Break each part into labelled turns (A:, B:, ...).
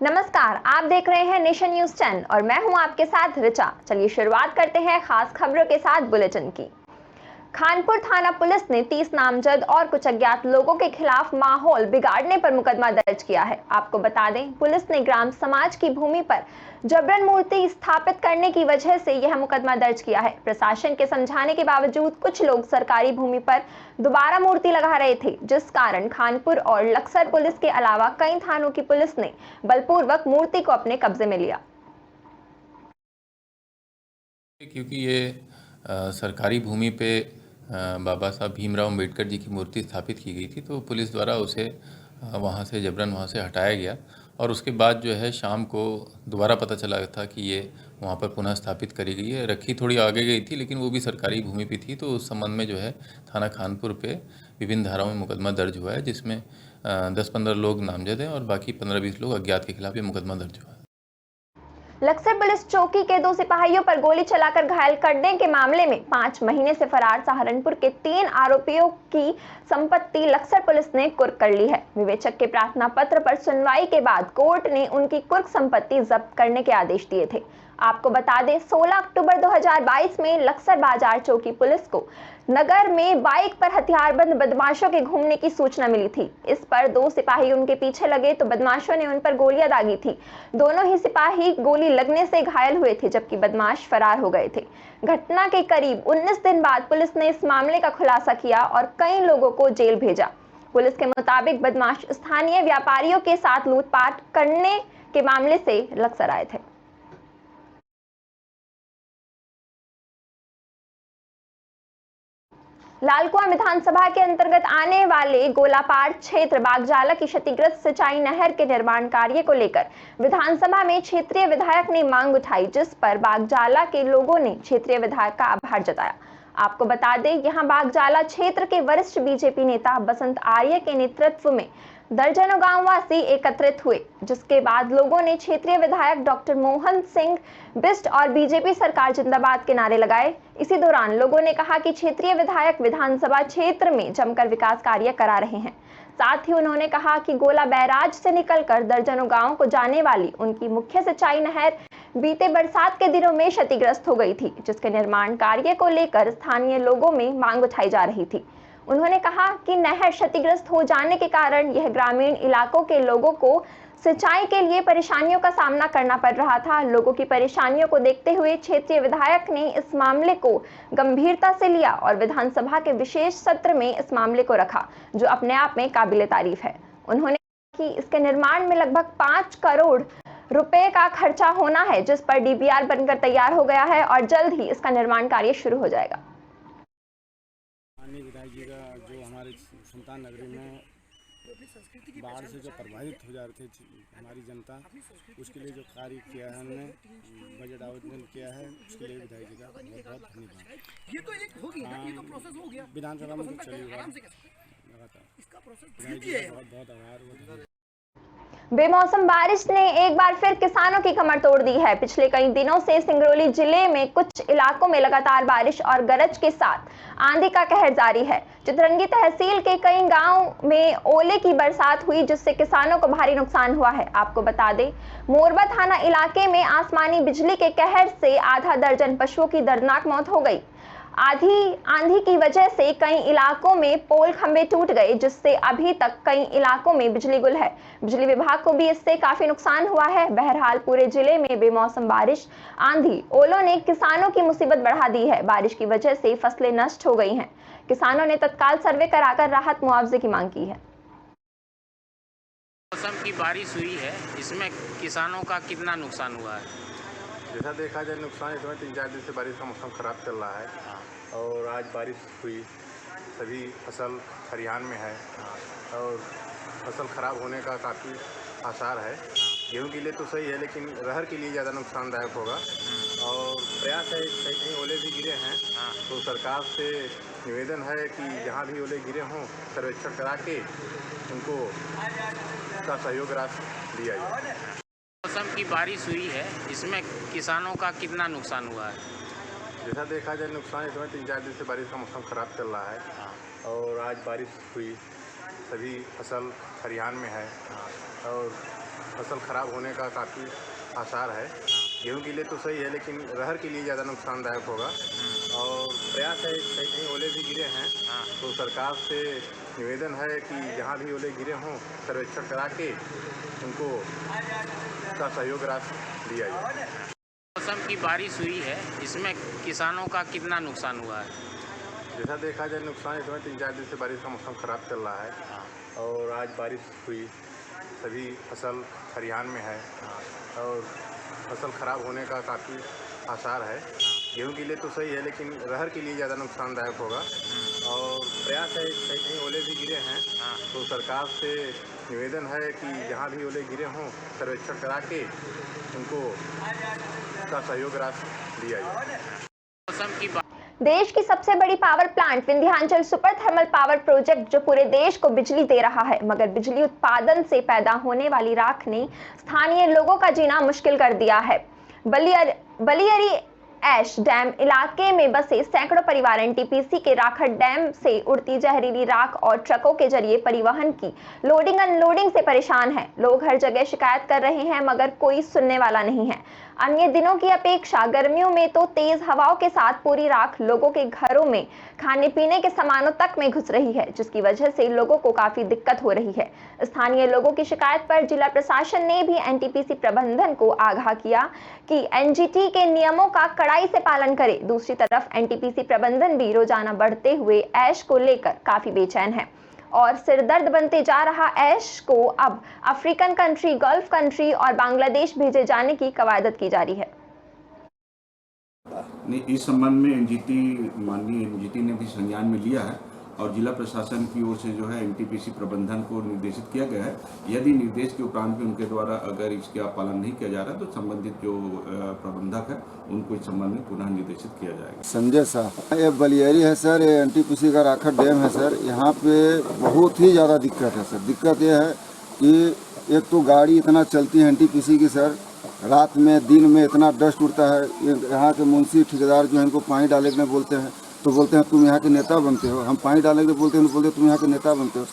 A: नमस्कार, आप देख रहे हैं नेशन न्यूज 10 और मैं हूं आपके साथ ऋचा। चलिए शुरुआत करते हैं खास खबरों के साथ बुलेटिन की। खानपुर थाना पुलिस ने 30 नामजद और कुछ अज्ञात लोगों के खिलाफ माहौल बिगाड़ने पर मुकदमा दर्ज किया है। आपको बता दें, पुलिस ने ग्राम समाज की भूमि पर जबरन मूर्ति स्थापित करने की वजह से यह मुकदमा दर्ज किया है। प्रशासन के समझाने के बावजूद कुछ लोग सरकारी भूमि पर दोबारा मूर्ति लगा रहे थे, जिस कारण खानपुर और लक्सर पुलिस के अलावा कई थानों की पुलिस ने बलपूर्वक मूर्ति को अपने कब्जे में लिया।
B: क्योंकि ये सरकारी भूमि पे बाबा साहब भीमराव अंबेडकर जी की मूर्ति स्थापित की गई थी, तो पुलिस द्वारा उसे वहाँ से जबरन वहाँ से हटाया गया। और उसके बाद जो है शाम को दोबारा पता चला था कि ये वहाँ पर पुनः स्थापित करी गई है। रखी थोड़ी आगे गई थी, लेकिन वो भी सरकारी भूमि पे थी, तो उस संबंध में जो है थाना खानपुर पे विभिन्न धाराओं में मुकदमा दर्ज हुआ है, जिसमें 10-15 लोग नामजद हैं और बाकी 15-20 लोग अज्ञात के खिलाफ ये मुकदमा दर्ज हुआ है।
A: लक्सर पुलिस चौकी के 2 सिपाहियों पर गोली चलाकर घायल करने के मामले में 5 महीने से फरार सहारनपुर के 3 आरोपियों की संपत्ति लक्सर पुलिस ने कुर्क कर ली है। विवेचक के प्रार्थना पत्र पर सुनवाई के बाद कोर्ट ने उनकी कुर्क संपत्ति जब्त करने के आदेश दिए थे। आपको बता दें, 16 अक्टूबर 2022 में लक्सर बाजार चौकी पुलिस को नगर में बाइक पर हथियारबंद बदमाशों के घूमने की सूचना मिली थी। इस पर 2 सिपाही उनके पीछे लगे तो बदमाशों ने उन पर गोलियां दागी थी। दोनों ही सिपाही गोली लगने से घायल हुए थे, जबकि बदमाश फरार हो गए थे। घटना के करीब 19 दिन बाद पुलिस ने इस मामले का खुलासा किया और कई लोगों को जेल भेजा। पुलिस के मुताबिक बदमाश स्थानीय व्यापारियों के साथ लूटपाट करने के मामले से लक्सर आए थे। लालकुआं विधानसभा के अंतर्गत आने वाले गोलापाड़ क्षेत्र बागजाला की क्षतिग्रस्त सिंचाई नहर के निर्माण कार्य को लेकर विधानसभा में क्षेत्रीय विधायक ने मांग उठाई, जिस पर बागजाला के लोगों ने क्षेत्रीय विधायक का आभार जताया। आपको बता दें, यहां बागजाला क्षेत्र के वरिष्ठ बीजेपी नेता बसंत आर्य के नेतृत्व में दर्जनों गांववासी एकत्रित हुए, जिसके बाद लोगों ने क्षेत्रीय विधायक डॉक्टर मोहन सिंह बिष्ट और बीजेपी सरकार जिंदाबाद के नारे लगाए। इसी दौरान लोगों ने कहा कि क्षेत्रीय विधायक विधानसभा क्षेत्र में जमकर विकास कार्य करा रहे हैं। साथ ही उन्होंने कहा कि गोला बैराज से निकलकर दर्जनों गांवों को जाने वाली उनकी मुख्य सिंचाई नहर बीते बरसात के दिनों में क्षतिग्रस्त हो गई थी, जिसके निर्माण कार्य को लेकर स्थानीय लोगों में मांग उठाई जा रही थी। उन्होंने कहा कि नहर क्षतिग्रस्त हो जाने के कारण यह ग्रामीण इलाकों के लोगों को सिंचाई के लिए परेशानियों का सामना करना पड़ रहा था। लोगों की परेशानियों को देखते हुए क्षेत्रीय विधायक ने इस मामले को गंभीरता से लिया और विधानसभा के विशेष सत्र में इस मामले को रखा, जो अपने आप में काबिले तारीफ है। उन्होंने कहा कि इसके निर्माण में लगभग 5 करोड़ रुपए का खर्चा होना है, जिस पर डीपीआर बनकर तैयार हो गया है और जल्द ही इसका निर्माण कार्य शुरू हो जाएगा।
C: विधायक जी का जो हमारे सुल्तान नगरी में बाढ़ से जो प्रभावित हो जा रहे थे हमारी जनता, उसके लिए जो कार्य किया है, हमने बजट आवेदन किया है, उसके लिए विधायक जी का बहुत बहुत धन्यवाद।
D: ये तो एक हो गया ना, ये तो प्रोसेस हो गया
C: विधानसभा में तो चली
D: आराम से लगातार इसका प्रोसेस
C: बहुत बहुत आभार।
A: बेमौसम बारिश ने एक बार फिर किसानों की कमर तोड़ दी है। पिछले कई दिनों से सिंगरौली जिले में कुछ इलाकों में लगातार बारिश और गरज के साथ आंधी का कहर जारी है। चितरंगी तहसील के कई गांव में ओले की बरसात हुई, जिससे किसानों को भारी नुकसान हुआ है। आपको बता दें, मोरबा थाना इलाके में आसमानी बिजली के कहर से आधा दर्जन पशुओं की दर्दनाक मौत हो गई। आंधी की वजह से कई इलाकों में पोल खंभे टूट गए, जिससे अभी तक कई इलाकों में बिजली गुल है। बिजली विभाग को भी इससे काफी नुकसान हुआ है। बहरहाल पूरे जिले में बेमौसम बारिश, आंधी, ओलों ने किसानों की मुसीबत बढ़ा दी है। बारिश की वजह से फसलें नष्ट हो गई हैं। किसानों ने तत्काल सर्वे कराकर राहत मुआवजे की मांग की है।
E: मौसम की बारिश हुई है, इसमें किसानों का कितना नुकसान हुआ है?
F: जैसा देखा जाए नुकसान, इसमें 3-4 दिन से बारिश का मौसम ख़राब चल रहा है और आज बारिश हुई, सभी फसल खरिहान में है और फसल ख़राब होने का काफ़ी आसार है। गेहूं के लिए तो सही है, लेकिन रहर के लिए ज़्यादा नुकसानदायक होगा और प्रयास है, कहीं ओले भी गिरे हैं तो सरकार से निवेदन है कि जहां भी ओले गिरे हों सर्वेक्षण करा के उनको का सहयोग राशि दिया जाए।
E: मौसम की बारिश हुई है, इसमें किसानों का कितना नुकसान हुआ है?
F: जैसा देखा जाए नुकसान, इसमें 3-4 दिन से बारिश का मौसम ख़राब चल रहा है और आज बारिश हुई, सभी फसल खरिहान में है और फसल खराब होने का काफ़ी आसार है। गेहूं के लिए तो सही है, लेकिन अरहर के लिए ज़्यादा नुकसानदायक होगा। और प्रयास है, कहीं कहीं ओले भी गिरे हैं, तो सरकार से निवेदन है कि जहां भी ओले गिरे हों सर्वेक्षण करा के उनको का सहयोग राशि दिया जाए।
E: मौसम की बारिश हुई है, इसमें किसानों का कितना नुकसान हुआ है?
F: जैसा देखा जाए नुकसान, इसमें 3-4 दिन से बारिश का मौसम ख़राब चल रहा है और आज बारिश हुई, सभी फसल खरिहान में है और फसल खराब होने का काफ़ी आसार है। गेहूं के लिए तो सही है, लेकिन अरहर के लिए ज़्यादा नुकसानदायक होगा। और प्रयास है, कहीं कहीं ओले भी गिरे हैं, तो सरकार से निवेदन है कि जहां भी ओले गिरे हों सर्वेक्षण करा के उनको का सहयोग राशि दिया जाए।
E: मौसम की
A: देश की सबसे बड़ी power plant Vindhyachal super thermal power project जो पूरे देश को बिजली दे रहा है, मगर बिजली उत्पादन से पैदा होने वाली राख ने स्थानीय लोगों का जीना मुश्किल कर दिया है। बलियरी ऐश डैम इलाके में बसे सैकड़ों परिवार एनटीपीसी के राखड़ डैम से उड़ती जहरीली राख और ट्रकों के जरिए परिवहन की लोडिंग अनलोडिंग से परेशान हैं। लोग हर जगह शिकायत कर रहे हैं, मगर कोई सुनने वाला नहीं है। अन्य दिनों की अपेक्षा गर्मियों में तो तेज हवाओं के साथ पूरी राख लोगों के घरों में खाने पीने के सामानों तक में घुस रही है, जिसकी वजह से लोगों को काफी दिक्कत हो रही है। स्थानीय लोगों की शिकायत पर जिला प्रशासन ने भी एनटीपीसी प्रबंधन को आगाह किया कि एनजीटी के नियमों का कड़ाई से पालन करे। दूसरी तरफ एनटीपीसी प्रबंधन भी रोजाना बढ़ते हुए ऐश को लेकर काफी बेचैन है और सिरदर्द बनते जा रहा ऐश को अब अफ्रीकन कंट्री, गल्फ कंट्री और बांग्लादेश भेजे जाने की कवायद की जा रही है।
G: इस संबंध में माननीय एनजीटी ने भी संज्ञान में लिया है और जिला प्रशासन की ओर से जो है एनटीपीसी प्रबंधन को निर्देशित किया गया है। यदि निर्देश के उपरांत भी उनके द्वारा अगर इसका पालन नहीं किया जा रहा है तो संबंधित जो प्रबंधक है उनको इस संबंध में पुनः निर्देशित किया जाएगा।
H: संजय साहब, ये बलियरी है सर, ये एनटीपीसी का राखड़ डैम है सर। यहाँ पे बहुत ही ज़्यादा दिक्कत है सर। दिक्कत ये है कि एक तो गाड़ी इतना चलती है एनटीपीसी की सर, रात में दिन में इतना डस्ट उड़ता है। यहाँ के मुंशी ठेकेदार जो है इनको पानी डालने के बोलते हैं तो बोलते हैं तुम यहाँ के नेता बनते हो। हम पानी डालने के बोलते हैं तो बोलते हैं तुम यहाँ के नेता बनते हो।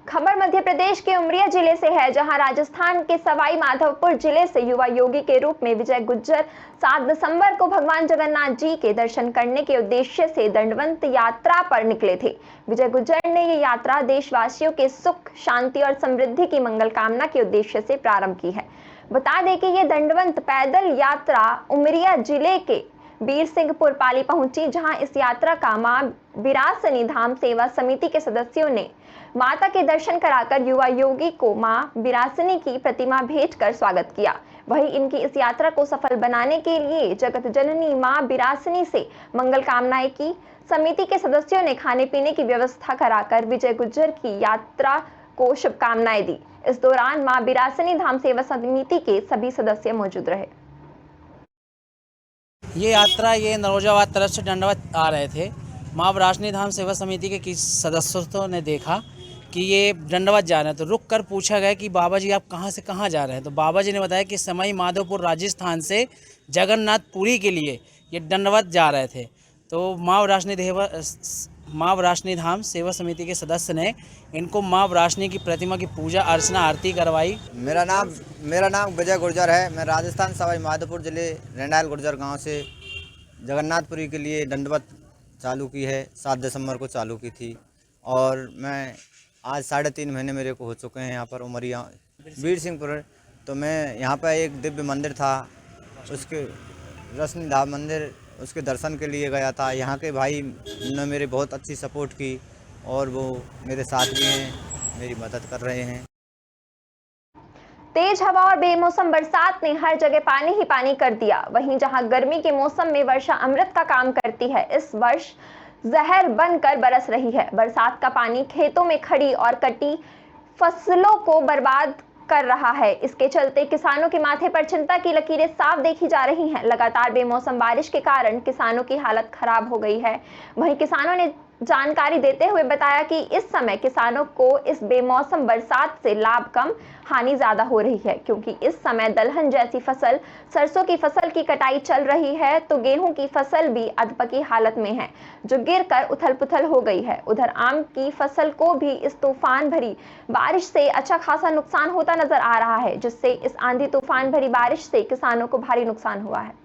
A: खबर मध्य प्रदेश के उमरिया जिले से है, जहां राजस्थान के सवाई माधोपुर जिले से युवा योगी के रूप में विजय गुज्जर 7 दिसंबर को भगवान जगन्नाथ जी के दर्शन करने के उद्देश्य से दंडवत यात्रा पर निकले थे। विजय गुज्जर ने ये यात्रा देशवासियों के सुख, शांति और समृद्धि की मंगल कामना के उद्देश्य से प्रारंभ की है। बता दें कि ये दंडवत पैदल यात्रा उमरिया जिले के वीर सिंहपुर पाली पहुंची, जहां इस यात्रा का मां बिरासनी धाम सेवा समिति के सदस्यों ने माता के दर्शन कराकर युवा योगी को मां बिरासनी की प्रतिमा भेंटकर स्वागत किया। वहीं इनकी इस यात्रा को सफल बनाने के लिए जगत जननी मां बिरासनी से मंगल कामनाएं की। समिति के सदस्यों ने खाने पीने की व्यवस्था कराकर विजय गुज्जर की यात्रा को शुभकामनाएं दी। इस दौरान मां बिरासनी धाम सेवा समिति के सभी सदस्य मौजूद रहे।
I: ये यात्रा ये नरोजाबाद तरफ से दंडवत आ रहे थे। माँ बिरासनी धाम सेवा समिति के किसी सदस्यों ने देखा कि ये दंडवत जा रहे हैं तो रुक कर पूछा गया कि बाबा जी आप कहाँ से कहाँ जा रहे हैं। तो बाबा जी ने बताया कि सवाई माधोपुर राजस्थान से जगन्नाथपुरी के लिए ये दंडवत जा रहे थे। तो माँ बिरासनी धाम सेवा समिति के सदस्य ने इनको माँ बिरासनी की प्रतिमा की पूजा अर्चना आरती करवाई।
J: मेरा नाम विजय गुर्जर है। मैं राजस्थान सवाई माधोपुर जिले रेंडाल गुर्जर गांव से जगन्नाथपुरी के लिए दंडवत चालू की है। 7 दिसंबर को चालू की थी और मैं आज 3.5 महीने मेरे को हो चुके हैं यहाँ पर उमरिया वीर सिंहपुर। तो मैं यहाँ पर एक दिव्य मंदिर था, उसके रश्मि धाम मंदिर, उसके दर्शन के लिए गया था। यहाँ के भाई ने मेरी बहुत अच्छी सपोर्ट की और वो मेरे साथ भी हैं, मेरी मदद कर रहे हैं।
A: तेज हवा और बेमौसम बरसात ने हर जगह पानी ही पानी कर दिया। वहीं जहां गर्मी के मौसम में वर्षा अमृत का काम करती है, इस वर्ष जहर बनकर बरस रही है। बरसात का पानी खेतों में खड़ी और कटी फसलों को बर्बाद कर रहा है। इसके चलते किसानों के माथे पर चिंता की लकीरें साफ देखी जा रही हैं। लगातार बेमौसम बारिश के कारण किसानों की हालत खराब हो गई है। वहीं किसानों ने जानकारी देते हुए बताया कि इस समय किसानों को इस बेमौसम बरसात से लाभ कम, हानि ज्यादा हो रही है, क्योंकि इस समय दलहन जैसी फसल, सरसों की फसल की कटाई चल रही है, तो गेहूं की फसल भी अधपकी हालत में है, जो गिरकर उथल-पुथल हो गई है। उधर आम की फसल को भी इस तूफान भरी बारिश से अच्छा खासा नुकसान होता नजर आ रहा है, जिससे इस आंधी तूफान भरी बारिश से किसानों को भारी नुकसान हुआ है।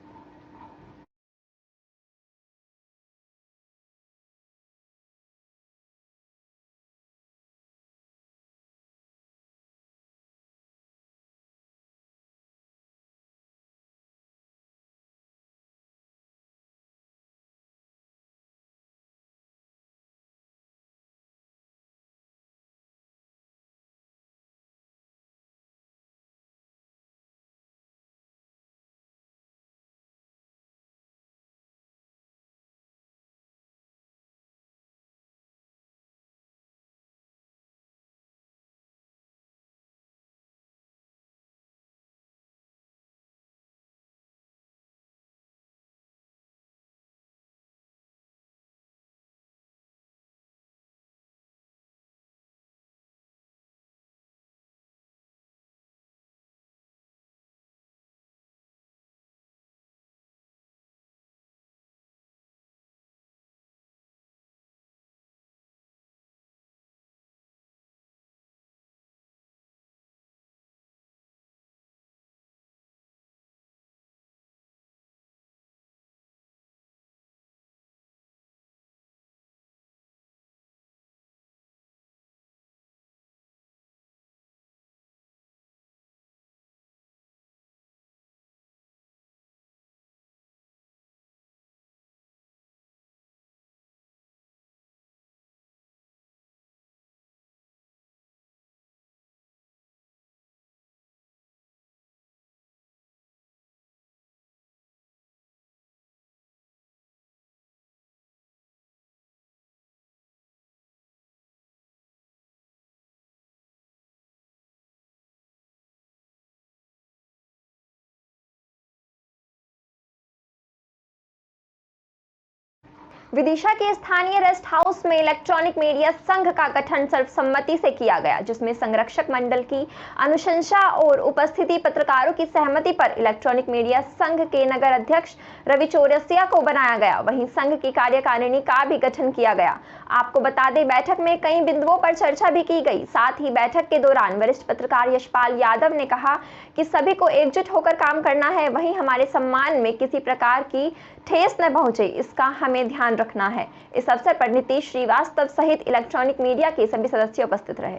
A: विदिशा के स्थानीय रेस्ट हाउस में इलेक्ट्रॉनिक मीडिया संघ का गठन सर्वसम्मति से किया गया, जिसमें संरक्षक मंडल की अनुशंसा और उपस्थिति पत्रकारों की सहमति पर इलेक्ट्रॉनिक मीडिया संघ के नगर अध्यक्ष रवि चौरसिया को बनाया गया। वहीं संघ की कार्यकारिणी का भी गठन किया गया। आपको बता दें, बैठक में कई बिंदुओं पर चर्चा भी की गई। साथ ही बैठक के दौरान वरिष्ठ पत्रकार यशपाल यादव ने कहा कि सभी को एकजुट होकर काम करना है, वहीं हमारे सम्मान में किसी प्रकार की ठेस न पहुंचे, इसका हमें ध्यान रखना है। इस अवसर पर नीतीश श्रीवास्तव सहित इलेक्ट्रॉनिक मीडिया के सभी सदस्य उपस्थित रहे।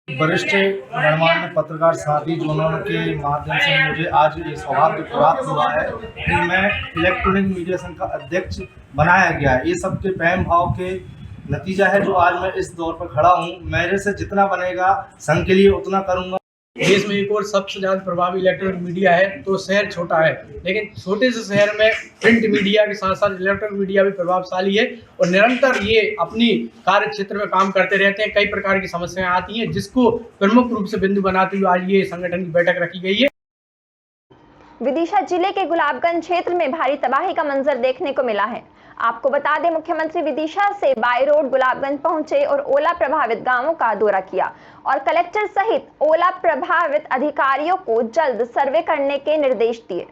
K: वरिष्ठ गणमान्य पत्रकार साथी जोनों के माध्यम से मुझे आज ये सौभाग्य प्राप्त हुआ है कि मैं इलेक्ट्रॉनिक मीडिया संघ का अध्यक्ष बनाया गया है। ये सबके प्रेम भाव के नतीजा है जो आज मैं इस दौर पर खड़ा हूँ। मेरे से जितना बनेगा संघ के लिए उतना करूँगा।
L: देश में एक और सबसे ज़्यादा प्रभावी इलेक्ट्रॉनिक मीडिया है, तो शहर छोटा है, लेकिन छोटे से शहर में प्रिंट मीडिया के साथ साथ इलेक्ट्रॉनिक मीडिया भी प्रभावशाली है और निरंतर ये अपनी कार्य क्षेत्र में काम करते रहते हैं। कई प्रकार की समस्याएं आती हैं, जिसको प्रमुख रूप से बिंदु बनाते हुए आज ये संगठन की बैठक रखी गई है।
A: विदिशा जिले के गुलाबगंज क्षेत्र में भारी तबाही का मंजर देखने को मिला है। आपको बता दें, मुख्यमंत्री विदिशा से बाय रोड गुलाबगंज पहुंचे और ओला प्रभावित गांवों का दौरा किया और कलेक्टर सहित ओला प्रभावित अधिकारियों को जल्द सर्वे करने के निर्देश दिए।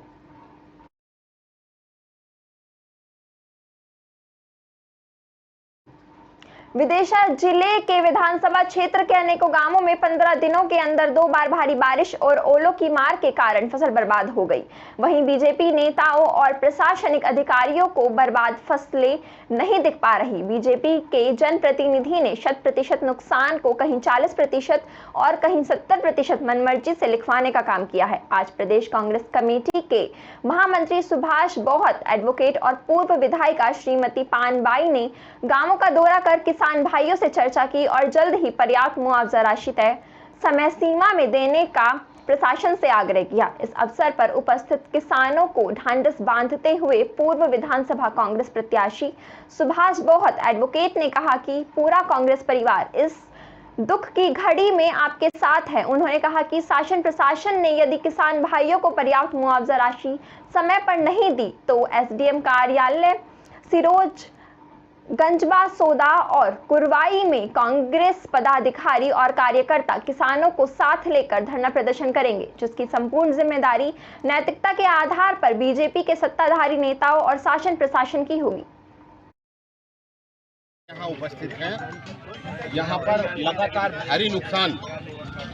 A: विदिशा जिले के विधानसभा क्षेत्र के अनेकों गांवों में 15 दिनों के अंदर 2 बार भारी बारिश और ओलों की मार के कारण फसल बर्बाद हो गई। वहीं बीजेपी नेताओं और प्रशासनिक अधिकारियों को बर्बाद फसलें नहीं दिख पा रही। बीजेपी के जनप्रतिनिधि ने 100% नुकसान को कहीं 40% और कहीं 70% मनमर्जी से लिखवाने का काम किया है। आज प्रदेश कांग्रेस कमेटी के महामंत्री सुभाष बोहत, एडवोकेट और पूर्व विधायिका श्रीमती पानबाई ने गांवों का दौरा कर किसान भाइयों से चर्चा की और जल्द ही पर्याप्त मुआवजा राशि तय समय सीमा में देने का प्रशासन से आग्रह किया। इस अवसर पर उपस्थित किसानों को ढांढस बांधते हुए पूर्व विधानसभा कांग्रेस प्रत्याशी सुभाष बोहत, एडवोकेट ने कहा कि पूरा कांग्रेस परिवार इस दुख की घड़ी में आपके साथ है। उन्होंने कहा कि शासन प्रशासन ने यदि किसान भाइयों को पर्याप्त मुआवजा राशि समय पर नहीं दी तो एसडीएम कार्यालय सिरोज गंजबा सोदा और कुरवाई में कांग्रेस पदाधिकारी और कार्यकर्ता किसानों को साथ लेकर धरना प्रदर्शन करेंगे, जिसकी संपूर्ण जिम्मेदारी नैतिकता के आधार पर बीजेपी के सत्ताधारी नेताओं और शासन प्रशासन की होगी।
M: यहाँ उपस्थित हैं। यहाँ पर लगातार भारी नुकसान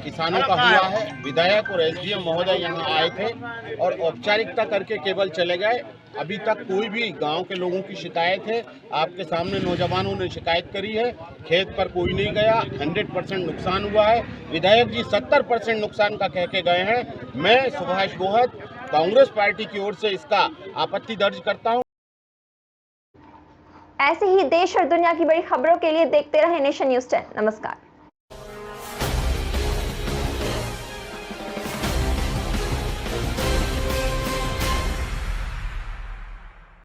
M: किसानों का हुआ है। विधायक और एसडीएम महोदय यहाँ आए थे और औपचारिकता करके केवल चले गए। अभी तक कोई भी गांव के लोगों की शिकायत है, आपके सामने नौजवानों ने शिकायत करी है। खेत पर कोई नहीं गया, 100% नुकसान हुआ है। विधायक जी 70% नुकसान का कह के गए हैं। मैं सुभाष बोहत कांग्रेस पार्टी की ओर से इसका आपत्ति दर्ज करता हूं।
A: ऐसे ही देश और दुनिया की बड़ी खबरों के लिए देखते रहें नेशन न्यूज़ 10। नमस्कार।